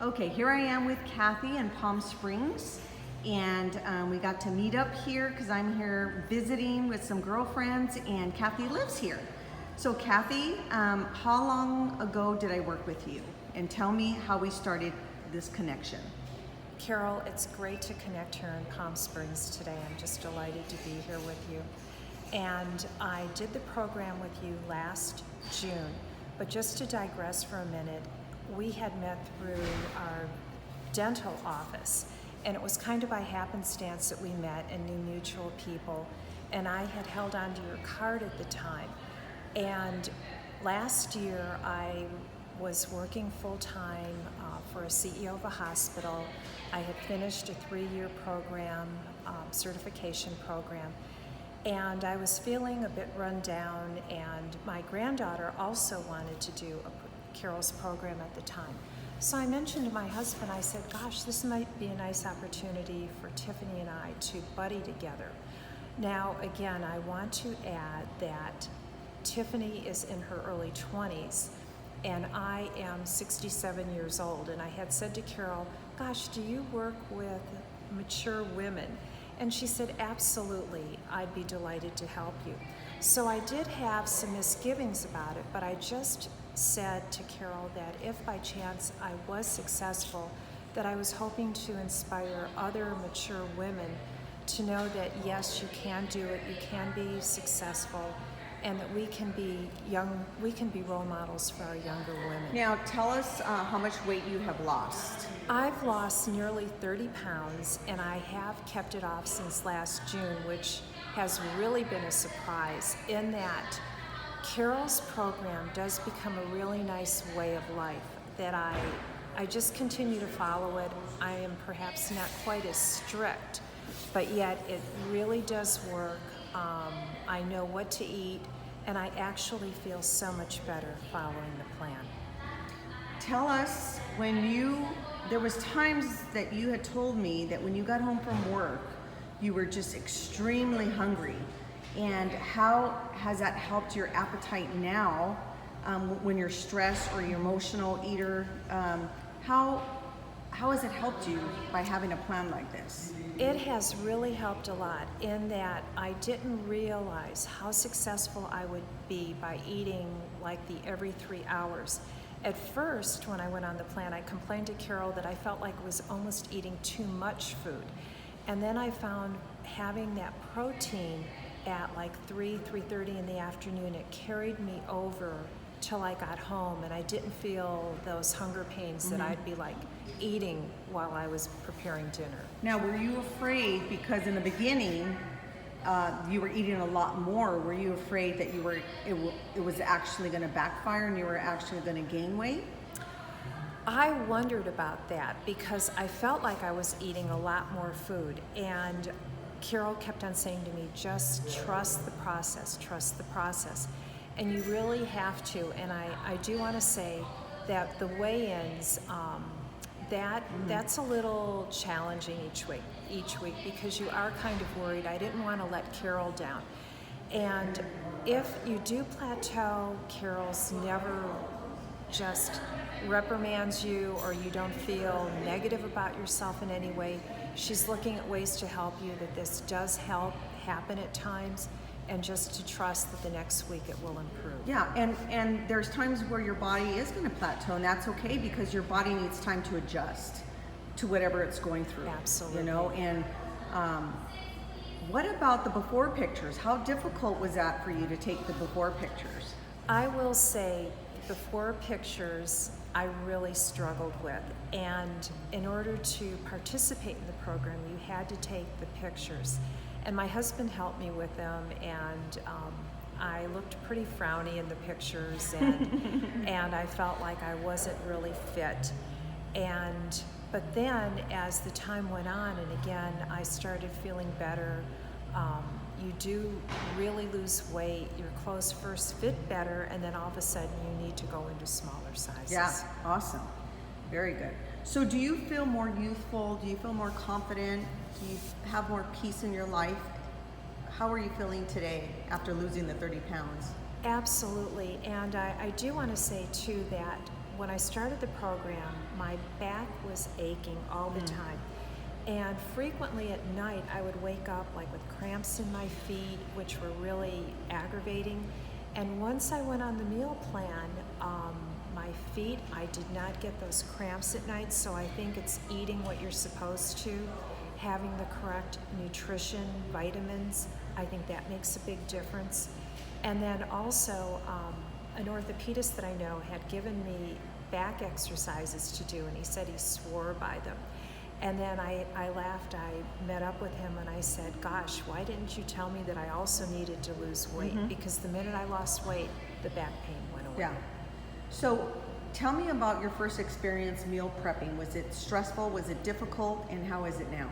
Okay, here I am with Cathie in Palm Springs, and we got to meet up here because I'm here visiting with some girlfriends, and Cathie lives here. So Cathie, how long ago did I work with you? And tell me how we started this connection. Carol, it's great to connect here in Palm Springs today. I'm just delighted to be here with you. And I did the program with you last June, but just to digress for a minute, we had met through our dental office, and it was kind of by happenstance that we met and knew mutual people, and I had held on to your card at the time. And last year I was working full-time for a CEO of a hospital. I had finished a 3-year program, certification program, and I was feeling a bit run down, and my granddaughter also wanted to do Carol's program at the time. So I mentioned to my husband, I said, gosh, this might be a nice opportunity for Tiffany and I to buddy together. Now, again, I want to add that Tiffany is in her early 20s, and I am 67 years old. And I had said to Carol, gosh, do you work with mature women? And she said, absolutely, I'd be delighted to help you. So I did have some misgivings about it, but I just said to Carol that if by chance I was successful, that I was hoping to inspire other mature women to know that yes, you can do it, you can be successful, and that we can be role models for our younger women. Now tell us how much weight you have lost. I've lost nearly 30 pounds, and I have kept it off since last June, which has really been a surprise in that Carol's program does become a really nice way of life that I just continue to follow it. I am perhaps not quite as strict, but yet it really does work. I know what to eat, and I actually feel so much better following the plan. Tell us, there was times that you had told me that when you got home from work, you were just extremely hungry. And how has that helped your appetite now when you're stressed or you're emotional eater? How has it helped you by having a plan like this? It has really helped a lot in that I didn't realize how successful I would be by eating like the every 3 hours. At first, when I went on the plan, I complained to Carol that I felt like I was almost eating too much food. And then I found having that protein at like 3:30 in the afternoon, it carried me over till I got home, and I didn't feel those hunger pains that I'd be like eating while I was preparing dinner. Now, were you afraid, because in the beginning you were eating a lot more, were you afraid that it was actually going to backfire and you were actually going to gain weight? I wondered about that because I felt like I was eating a lot more food, and Carol kept on saying to me, just trust the process, trust the process. And you really have to, and I do want to say that the weigh-ins, that's a little challenging each week because you are kind of worried. I didn't want to let Carol down. And if you do plateau, Carol's never just reprimands you or you don't feel negative about yourself in any way. She's looking at ways to help you, that this does happen at times, and just to trust that the next week it will improve. Yeah, and there's times where your body is going to plateau, and that's okay because your body needs time to adjust to whatever it's going through. Absolutely. You know, and what about the before pictures? How difficult was that for you to take the before pictures? I will say before pictures I really struggled with, and in order to participate in the program you had to take the pictures, and my husband helped me with them, and I looked pretty frowny in the pictures, and I felt like I wasn't really fit. But then as the time went on, and again I started feeling better, you do really lose weight, your clothes first fit better, and then all of a sudden you need to go into smaller sizes. Yeah, awesome. Very good. So do you feel more youthful? Do you feel more confident? Do you have more peace in your life? How are you feeling today after losing the 30 pounds? Absolutely, and I do want to say too that when I started the program, my back was aching all the time. And frequently at night, I would wake up like with cramps in my feet, which were really aggravating. And once I went on the meal plan, my feet, I did not get those cramps at night. So I think it's eating what you're supposed to, having the correct nutrition, vitamins. I think that makes a big difference. And then also, an orthopedist that I know had given me back exercises to do, and he said he swore by them. And then I laughed. I met up with him and I said, gosh, why didn't you tell me that I also needed to lose weight? Because the minute I lost weight, the back pain went away. Yeah. So tell me about your first experience meal prepping. Was it stressful? Was it difficult? And how is it now?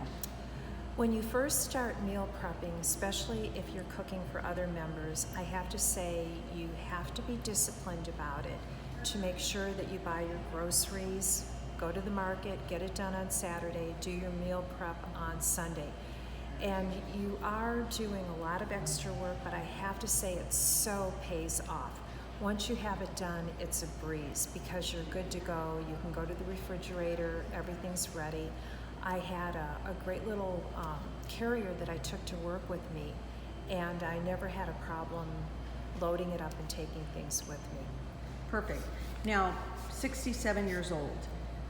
When you first start meal prepping, especially if you're cooking for other members, I have to say you have to be disciplined about it to make sure that you buy your groceries, go to the market, get it done on Saturday, do your meal prep on Sunday. And you are doing a lot of extra work, but I have to say it so pays off. Once you have it done, it's a breeze because you're good to go. You can go to the refrigerator, everything's ready. I had a great little carrier that I took to work with me, and I never had a problem loading it up and taking things with me. Perfect. Now, 67 years old,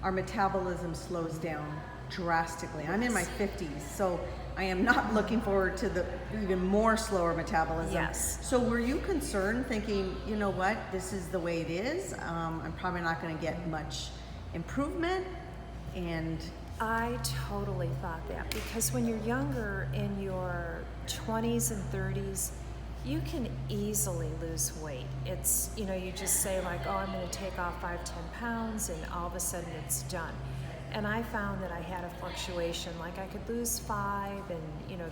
our metabolism slows down drastically. I'm in my 50s, so I am not looking forward to the even more slower metabolism. Yes. So were you concerned thinking, you know what, this is the way it is, I'm probably not going to get much improvement? And I totally thought that, because when you're younger, in your 20s and 30s, you can easily lose weight. It's, you just say like, oh, I'm going to take off 5-10 pounds, and all of a sudden it's done. And I found that I had a fluctuation, like I could lose 5 and,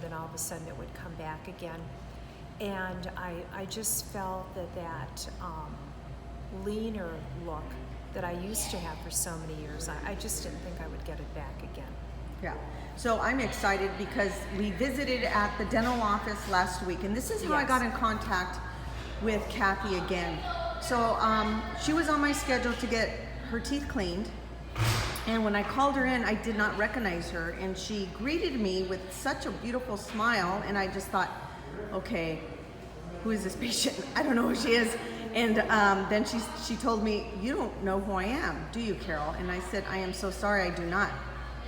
then all of a sudden it would come back again. And I just felt that leaner look that I used to have for so many years, I just didn't think I would get it back again. yeah, so I'm excited because we visited at the dental office last week, and this is how I Yes. got in contact with Cathie again. So she was on my schedule to get her teeth cleaned, and when I called her in, I did not recognize her, and she greeted me with such a beautiful smile, and I just thought, okay, who is this patient? I don't know who she is. And then she told me, you don't know who I am, do you, Carol? And I said, I am so sorry, I do not.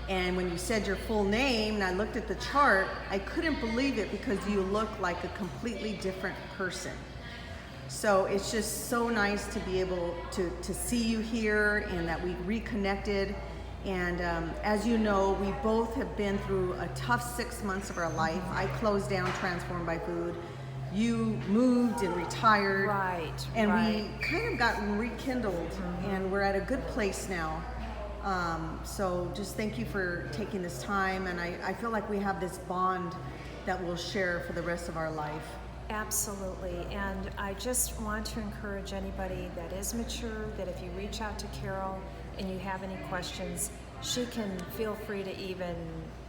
And when you said your full name and I looked at the chart, I couldn't believe it because you look like a completely different person. So it's just so nice to be able to see you here and that we reconnected. And as you know, we both have been through a tough 6 months of our life. I closed down Transform by Food. You moved and retired. Right. And right. we kind of got rekindled, and we're at a good place now. So just thank you for taking this time, and I feel like we have this bond that we'll share for the rest of our life. Absolutely, and I just want to encourage anybody that is mature that if you reach out to Carol and you have any questions, she can feel free to even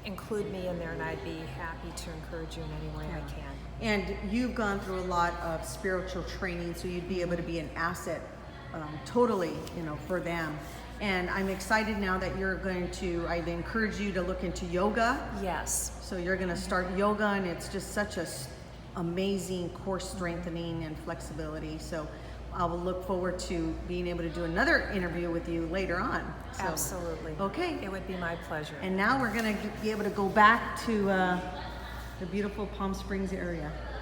include me in there, and I'd be happy to encourage you in any way I can. And you've gone through a lot of spiritual training, so you'd be able to be an asset totally, for them. And I'm excited now that you're going to, I'd encourage you to look into yoga. Yes. So you're going to start yoga, and it's just such a amazing core strengthening and flexibility. So I will look forward to being able to do another interview with you later on. So, Absolutely. okay. It would be my pleasure. And now we're going to be able to go back to the beautiful Palm Springs area.